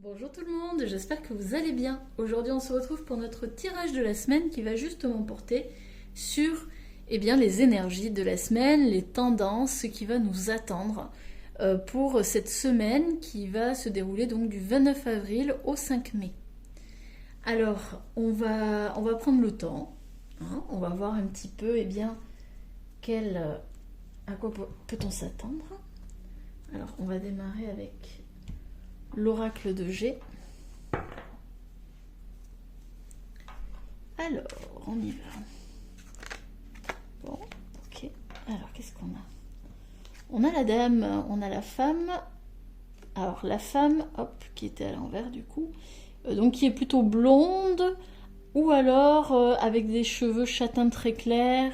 Bonjour tout le monde, j'espère que vous allez bien. Aujourd'hui on se retrouve pour notre tirage de la semaine qui va justement porter sur les énergies de la semaine, les tendances, ce qui va nous attendre pour cette semaine qui va se dérouler donc du 29 avril au 5 mai. Alors on va prendre le temps, hein, on va voir un petit peu à quoi peut-on s'attendre. Alors on va démarrer avec l'oracle de G. Alors, on y va. Bon, ok. Alors, qu'est-ce qu'on a? On a la dame, on a la femme. Alors, la femme, hop, qui était à l'envers du coup. Donc, qui est plutôt blonde, ou alors avec des cheveux châtains très clairs,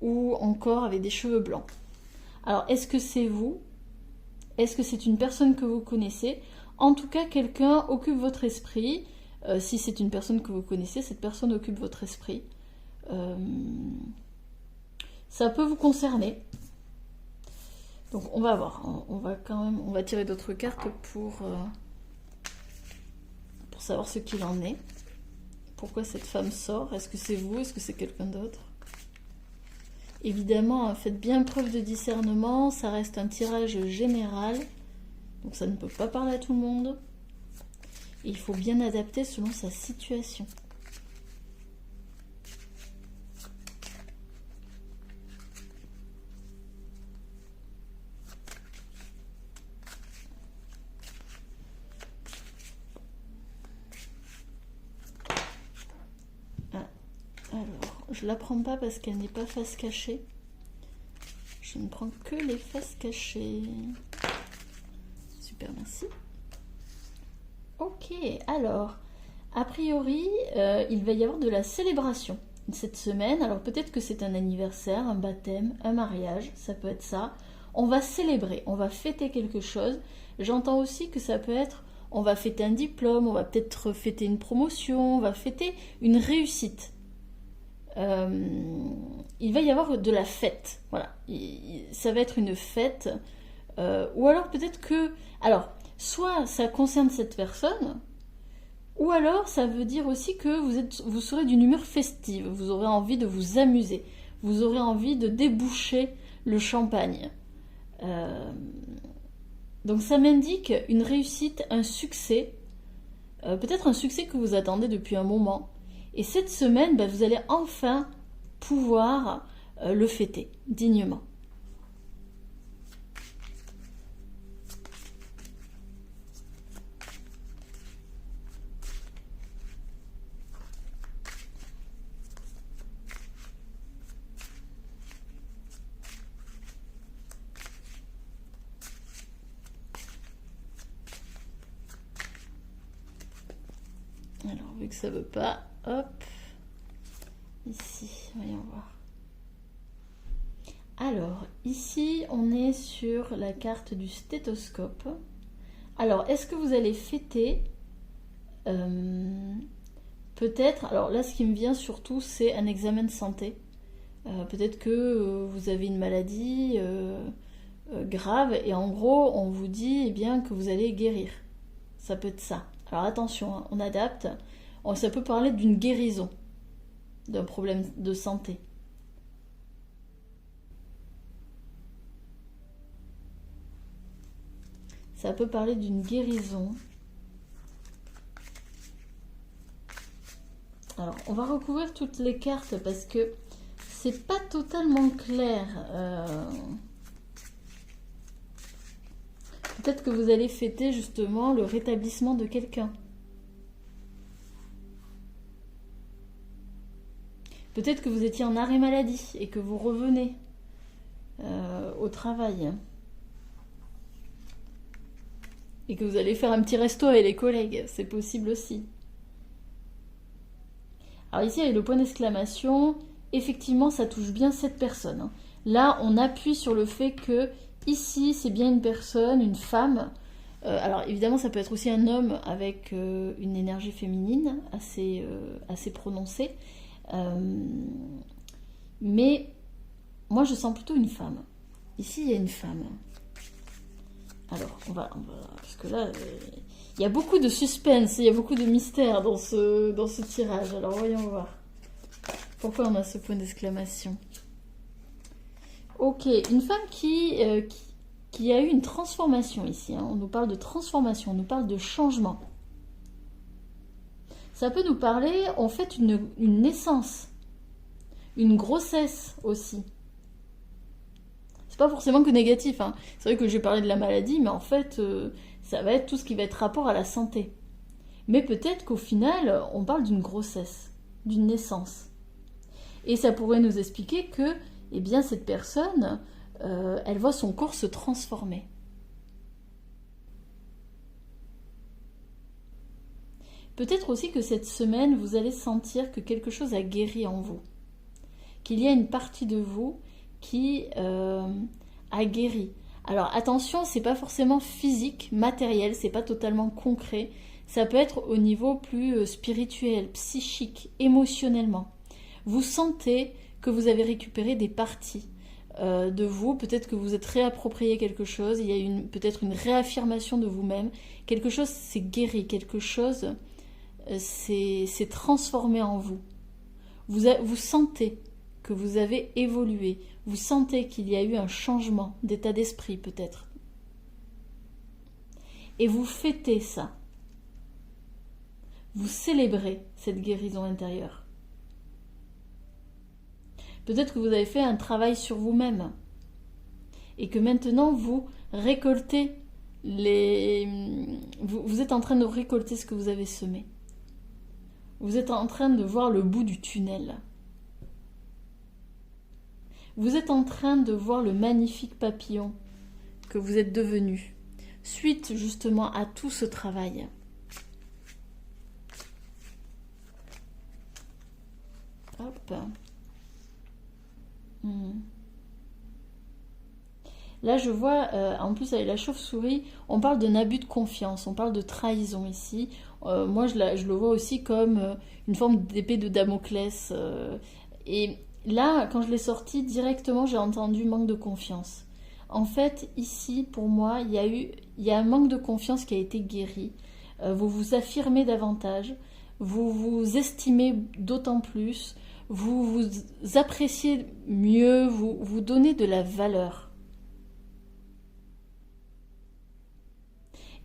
ou encore avec des cheveux blancs. Alors, est-ce que c'est vous? Est-ce que c'est une personne que vous connaissez? En tout cas, quelqu'un occupe votre esprit. Si c'est une personne que vous connaissez, cette personne occupe votre esprit. Ça peut vous concerner. Donc on va voir. On va tirer d'autres cartes pour savoir ce qu'il en est. Pourquoi cette femme sort? Est-ce que c'est vous? Est-ce que c'est quelqu'un d'autre? Évidemment, faites bien preuve de discernement, ça reste un tirage général, donc ça ne peut pas parler à tout le monde. Et il faut bien adapter selon sa situation. Alors, je la prends pas parce qu'elle n'est pas face cachée. Je ne prends que les faces cachées. Super, merci. Ok, alors, a priori, il va y avoir de la célébration cette semaine. Alors peut-être que c'est un anniversaire, un baptême, un mariage, ça peut être ça. On va célébrer, on va fêter quelque chose. J'entends aussi que ça peut être, on va fêter un diplôme, on va peut-être fêter une promotion, on va fêter une réussite. Il va y avoir de la fête, voilà. Ça va être une fête, ou alors peut-être que, alors, soit ça concerne cette personne, ou alors ça veut dire aussi que vous serez d'une humeur festive, vous aurez envie de vous amuser, vous aurez envie de déboucher le champagne. Donc ça m'indique une réussite, un succès, peut-être un succès que vous attendez depuis un moment. Et cette semaine, vous allez enfin pouvoir le fêter dignement. Alors, vu que ça veut pas, hop, ici, voyons voir. Alors, ici, on est sur la carte du stéthoscope. Alors, est-ce que vous allez fêter peut-être, alors là, ce qui me vient surtout, c'est un examen de santé. Peut-être que vous avez une maladie grave et en gros, on vous dit que vous allez guérir. Ça peut être ça. Alors attention, hein, on adapte. Ça peut parler d'une guérison, d'un problème de santé. Ça peut parler d'une guérison. Alors, on va recouvrir toutes les cartes parce que c'est pas totalement clair. Peut-être que vous allez fêter justement le rétablissement de quelqu'un. Peut-être que vous étiez en arrêt maladie et que vous revenez au travail. Et que vous allez faire un petit resto avec les collègues, c'est possible aussi. Alors ici, avec le point d'exclamation, effectivement, ça touche bien cette personne, hein. Là, on appuie sur le fait que ici, c'est bien une personne, une femme. Alors évidemment, ça peut être aussi un homme avec une énergie féminine assez prononcée. Mais moi, je sens plutôt une femme. Ici, il y a une femme. Alors, parce que là, il y a beaucoup de suspense, il y a beaucoup de mystère dans ce tirage. Alors, voyons voir. Pourquoi on a ce point d'exclamation? Ok, une femme qui a eu une transformation ici. Hein. On nous parle de transformation, on nous parle de changement. Ça peut nous parler, en fait, une naissance, une grossesse aussi. C'est pas forcément que négatif. Hein. C'est vrai que j'ai parlé de la maladie, mais en fait, ça va être tout ce qui va être rapport à la santé. Mais peut-être qu'au final, on parle d'une grossesse, d'une naissance. Et ça pourrait nous expliquer que, eh bien, cette personne, elle voit son corps se transformer. Peut-être aussi que cette semaine, vous allez sentir que quelque chose a guéri en vous. Qu'il y a une partie de vous qui a guéri. Alors attention, c'est pas forcément physique, matériel, c'est pas totalement concret. Ça peut être au niveau plus spirituel, psychique, émotionnellement. Vous sentez que vous avez récupéré des parties de vous, peut-être que vous êtes réapproprié quelque chose, il y a peut-être une réaffirmation de vous-même, quelque chose s'est guéri, quelque chose s'est transformé en vous. Vous sentez que vous avez évolué, vous sentez qu'il y a eu un changement d'état d'esprit peut-être. Et vous fêtez ça. Vous célébrez cette guérison intérieure. Peut-être que vous avez fait un travail sur vous-même et que maintenant vous récoltez vous êtes en train de récolter ce que vous avez semé. Vous êtes en train de voir le bout du tunnel. Vous êtes en train de voir le magnifique papillon que vous êtes devenu, suite justement à tout ce travail. Hop. Là, je vois, en plus avec la chauve-souris, on parle d'un abus de confiance, on parle de trahison ici. Moi, je le vois aussi comme une forme d'épée de Damoclès. Et là, quand je l'ai sorti, directement, j'ai entendu manque de confiance. En fait, ici, pour moi, il y a un manque de confiance qui a été guéri. Vous vous affirmez davantage, vous vous estimez d'autant plus, vous vous appréciez mieux, vous donnez de la valeur.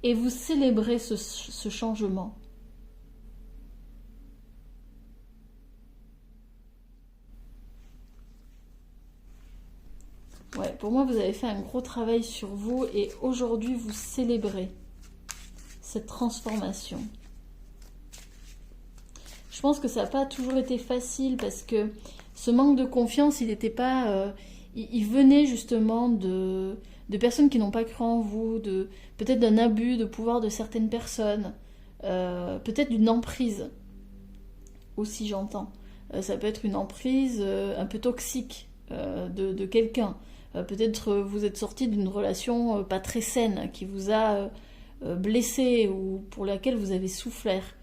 Et vous célébrez ce changement. Ouais, pour moi, vous avez fait un gros travail sur vous et aujourd'hui, vous célébrez cette transformation. Je pense que ça n'a pas toujours été facile parce que ce manque de confiance, il n'était pas... il venait justement de personnes qui n'ont pas cru en vous, peut-être d'un abus de pouvoir de certaines personnes, peut-être d'une emprise, aussi j'entends. Ça peut être une emprise un peu toxique de quelqu'un. Peut-être vous êtes sorti d'une relation pas très saine, qui vous a blessé ou pour laquelle vous avez souffert.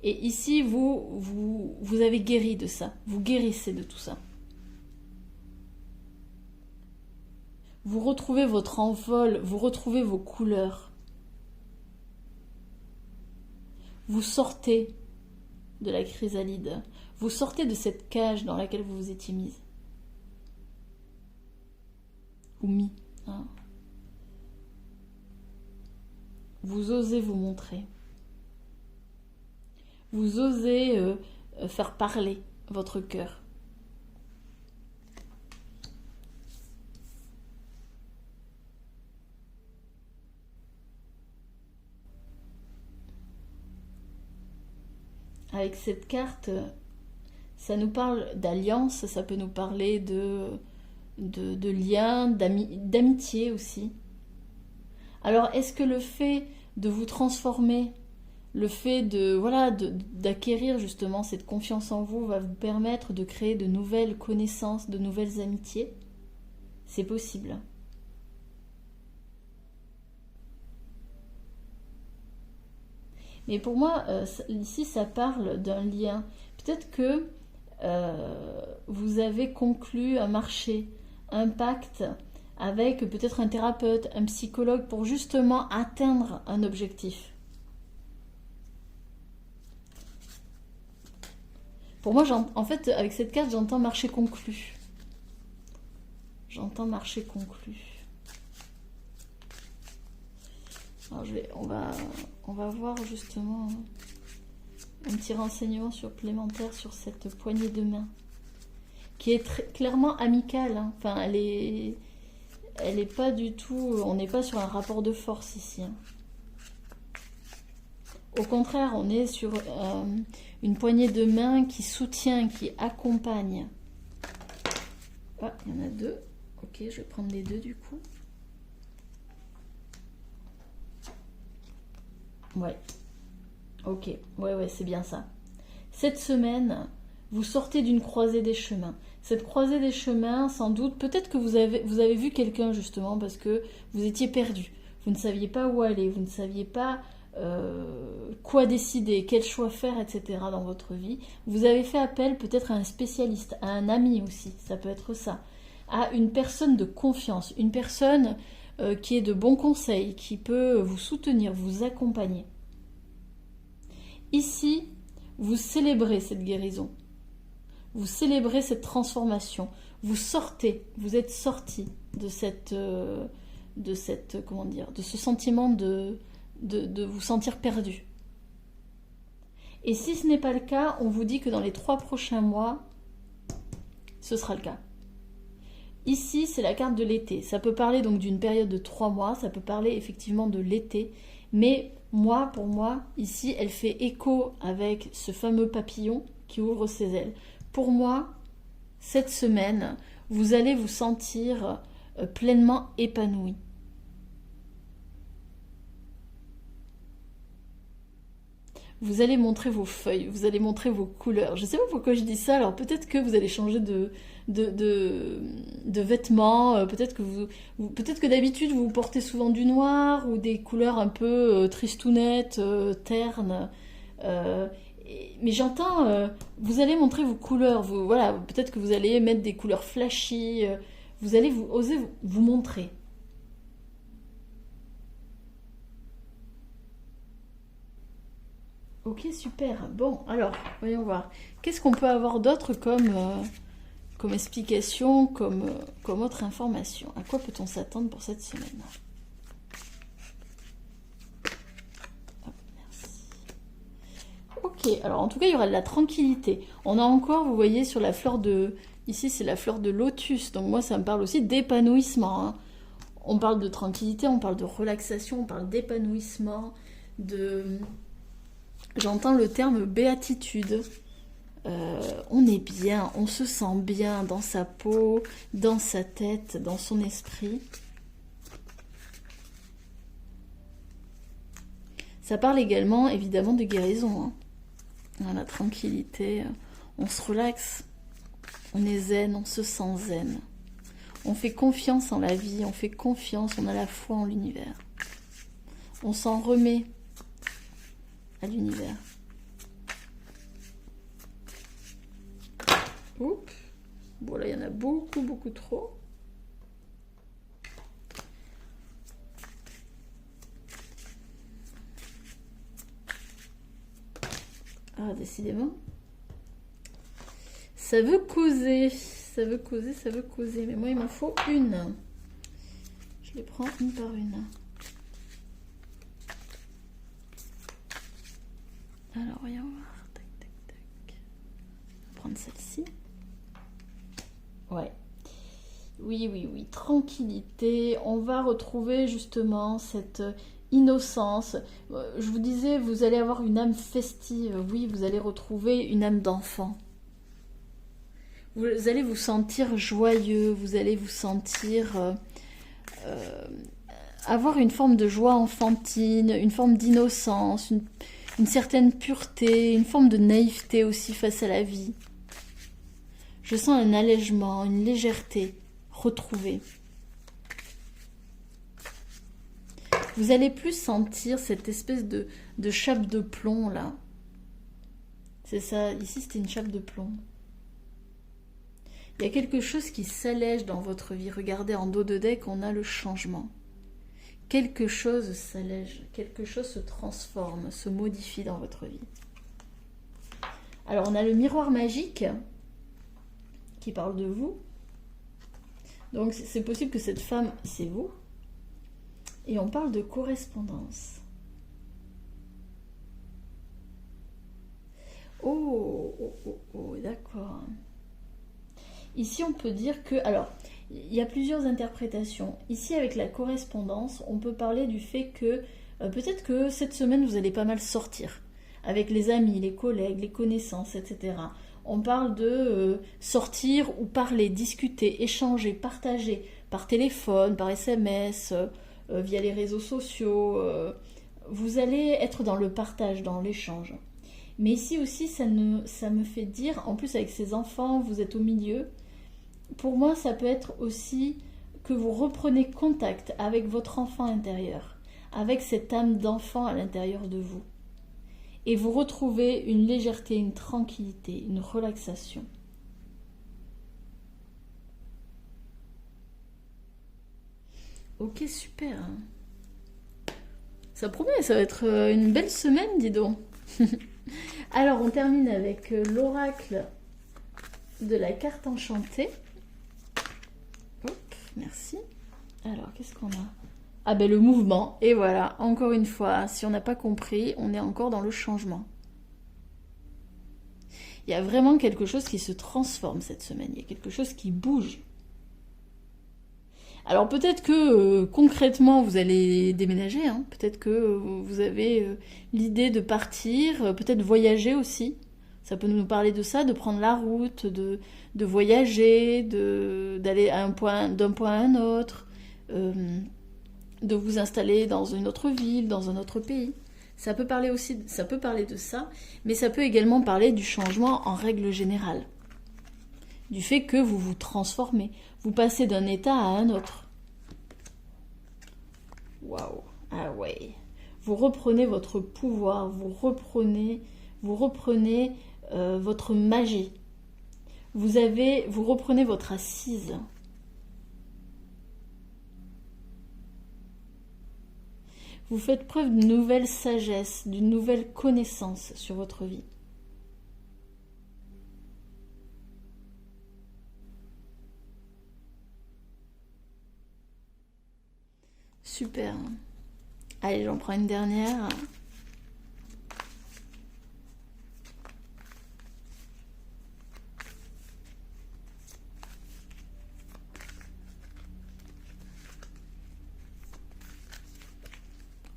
Et ici, vous avez guéri de ça. Vous guérissez de tout ça. Vous retrouvez votre envol, vous retrouvez vos couleurs. Vous sortez de la chrysalide. Vous sortez de cette cage dans laquelle vous vous étiez mise. Ou mis. Hein. Vous osez vous montrer. Vous osez faire parler votre cœur. Avec cette carte, ça nous parle d'alliance, ça peut nous parler de liens, d'amitié aussi. Alors, est-ce que le fait de vous transformer, le fait d'acquérir justement cette confiance en vous va vous permettre de créer de nouvelles connaissances, de nouvelles amitiés? C'est possible. Mais pour moi, ici, ça parle d'un lien. Peut-être que vous avez conclu un marché, un pacte avec peut-être un thérapeute, un psychologue, pour justement atteindre un objectif. Pour moi, en fait, avec cette carte, j'entends marché conclu. J'entends marché conclu. Alors, on va voir justement un petit renseignement supplémentaire sur cette poignée de main, qui est clairement amicale. Hein. Enfin, elle est pas du tout... On n'est pas sur un rapport de force ici. Hein. Au contraire, on est sur une poignée de main qui soutient, qui accompagne. Ah, il y en a deux. Ok, je vais prendre les deux du coup. Ouais. Ok, ouais, c'est bien ça. Cette semaine, vous sortez d'une croisée des chemins. Cette croisée des chemins, sans doute, peut-être que vous avez vu quelqu'un justement parce que vous étiez perdu. Vous ne saviez pas où aller, vous ne saviez pas quoi décider, quel choix faire, etc. dans votre vie. Vous avez fait appel peut-être à un spécialiste, à un ami aussi, ça peut être ça, à une personne de confiance, une personne qui est de bons conseils, qui peut vous soutenir, vous accompagner. Ici, vous célébrez cette guérison, vous célébrez cette transformation, vous sortez, vous êtes sorti de comment dire, de ce sentiment de vous sentir perdu. Et si ce n'est pas le cas, on vous dit que dans les 3 prochains mois, ce sera le cas. Ici, c'est la carte de l'été. Ça peut parler donc d'une période de 3 mois, ça peut parler effectivement de l'été, mais pour moi, ici, elle fait écho avec ce fameux papillon qui ouvre ses ailes. Pour moi, cette semaine, vous allez vous sentir pleinement épanoui. Vous allez montrer vos feuilles, vous allez montrer vos couleurs. Je ne sais pas pourquoi je dis ça, alors peut-être que vous allez changer de vêtements, peut-être que d'habitude vous portez souvent du noir ou des couleurs un peu tristounettes, ternes. Mais j'entends, vous allez montrer vos couleurs, voilà, peut-être que vous allez mettre des couleurs flashy, vous allez oser vous montrer. Ok, super. Bon, alors, voyons voir. Qu'est-ce qu'on peut avoir d'autre comme explication, comme autre information? À quoi peut-on s'attendre pour cette semaine? Hop, merci. Ok, alors en tout cas, il y aura de la tranquillité. On a encore, vous voyez, sur la fleur de... Ici, c'est la fleur de lotus. Donc moi, ça me parle aussi d'épanouissement. Hein. On parle de tranquillité, on parle de relaxation, on parle d'épanouissement, de... J'entends le terme béatitude. On est bien, on se sent bien dans sa peau, dans sa tête, dans son esprit. Ça parle également, évidemment, de guérison. Hein. Dans la tranquillité, on se relaxe, on est zen, on se sent zen. On fait confiance en la vie, on fait confiance, on a la foi en l'univers. On s'en remet à l'univers. Oups. Bon, là, il y en a beaucoup, beaucoup trop. Ah, décidément. Ça veut causer. Ça veut causer, ça veut causer. Mais moi, il m'en faut une. Je les prends une par une. Alors, voyons voir. Tac, tac, tac. On va prendre celle-ci. Ouais. Oui. Tranquillité. On va retrouver justement cette innocence. Je vous disais, vous allez avoir une âme festive. Oui, vous allez retrouver une âme d'enfant. Vous allez vous sentir joyeux. Vous allez vous sentir... avoir une forme de joie enfantine, une forme d'innocence, une certaine pureté, une forme de naïveté aussi face à la vie. Je sens un allègement, une légèreté retrouvée. Vous allez plus sentir cette espèce de chape de plomb là. C'est ça, ici c'était une chape de plomb. Il y a quelque chose qui s'allège dans votre vie. Regardez, en dos de deck, on a le changement. Quelque chose s'allège, quelque chose se transforme, se modifie dans votre vie. Alors, on a le miroir magique qui parle de vous. Donc, c'est possible que cette femme, c'est vous. Et on parle de correspondance. Oh, d'accord. Ici, on peut dire que... Alors, il y a plusieurs interprétations. Ici, avec la correspondance, on peut parler du fait que peut-être que cette semaine, vous allez pas mal sortir avec les amis, les collègues, les connaissances, etc. On parle de sortir ou parler, discuter, échanger, partager par téléphone, par SMS, via les réseaux sociaux. Vous allez être dans le partage, dans l'échange. Mais ici aussi, ça me fait dire, en plus avec ces enfants, vous êtes au milieu. Pour moi, ça peut être aussi que vous reprenez contact avec votre enfant intérieur, avec cette âme d'enfant à l'intérieur de vous. Et vous retrouvez une légèreté, une tranquillité, une relaxation. Ok, super. Ça promet, ça va être une belle semaine, dis donc. Alors, on termine avec l'oracle de la carte enchantée. Hop, merci. Alors, qu'est-ce qu'on a? Ah ben le mouvement, et voilà, encore une fois, si on n'a pas compris, on est encore dans le changement. Il y a vraiment quelque chose qui se transforme cette semaine, il y a quelque chose qui bouge. Alors peut-être que concrètement vous allez déménager, hein. Peut-être que vous avez l'idée de partir, peut-être voyager aussi. Ça peut nous parler de ça, de prendre la route, de voyager, d'aller d'un point à un autre, de vous installer dans une autre ville, dans un autre pays. Ça peut parler aussi, ça peut parler de ça, mais ça peut également parler du changement en règle générale. Du fait que vous vous transformez, vous passez d'un état à un autre. Waouh, ah ouais. Vous reprenez votre pouvoir, vous reprenez votre magie. Vous reprenez votre assise. Vous faites preuve d'une nouvelle sagesse, d'une nouvelle connaissance sur votre vie. Super. Allez, j'en prends une dernière.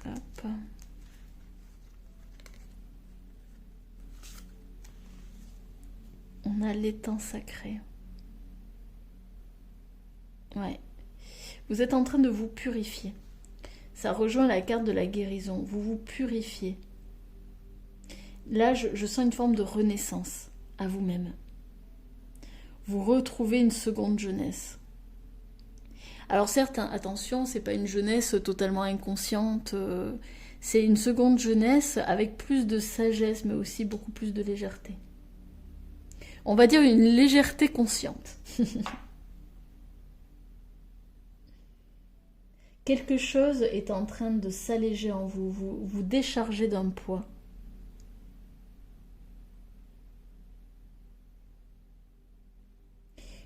Hop. On a l'étang sacré. Ouais. Vous êtes en train de vous purifier. Ça rejoint la carte de la guérison. Vous vous purifiez. Là, je sens une forme de renaissance à vous-même. Vous retrouvez une seconde jeunesse. Alors certes, hein, attention, c'est pas une jeunesse totalement inconsciente. C'est une seconde jeunesse avec plus de sagesse, mais aussi beaucoup plus de légèreté. On va dire une légèreté consciente. Quelque chose est en train de s'alléger en vous, vous déchargez d'un poids.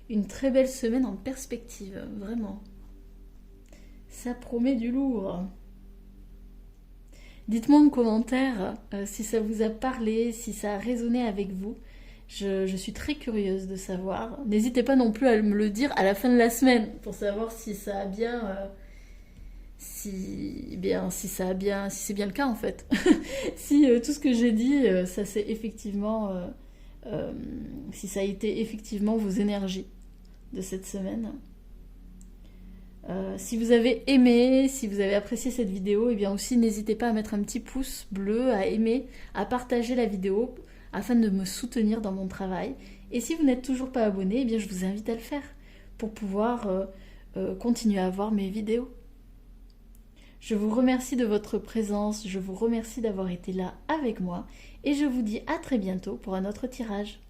Une très belle semaine en perspective, vraiment. Ça promet du lourd. Dites-moi en commentaire si ça vous a parlé, si ça a résonné avec vous. Je suis très curieuse de savoir. N'hésitez pas non plus à me le dire à la fin de la semaine pour savoir si ça a bien... si c'est bien le cas en fait. Si tout ce que j'ai dit, ça c'est effectivement... si ça a été effectivement vos énergies de cette semaine. Si vous avez aimé, si vous avez apprécié cette vidéo, et bien aussi n'hésitez pas à mettre un petit pouce bleu, à aimer, à partager la vidéo afin de me soutenir dans mon travail. Et si vous n'êtes toujours pas abonné, eh bien je vous invite à le faire pour pouvoir continuer à voir mes vidéos. Je vous remercie de votre présence, je vous remercie d'avoir été là avec moi et je vous dis à très bientôt pour un autre tirage.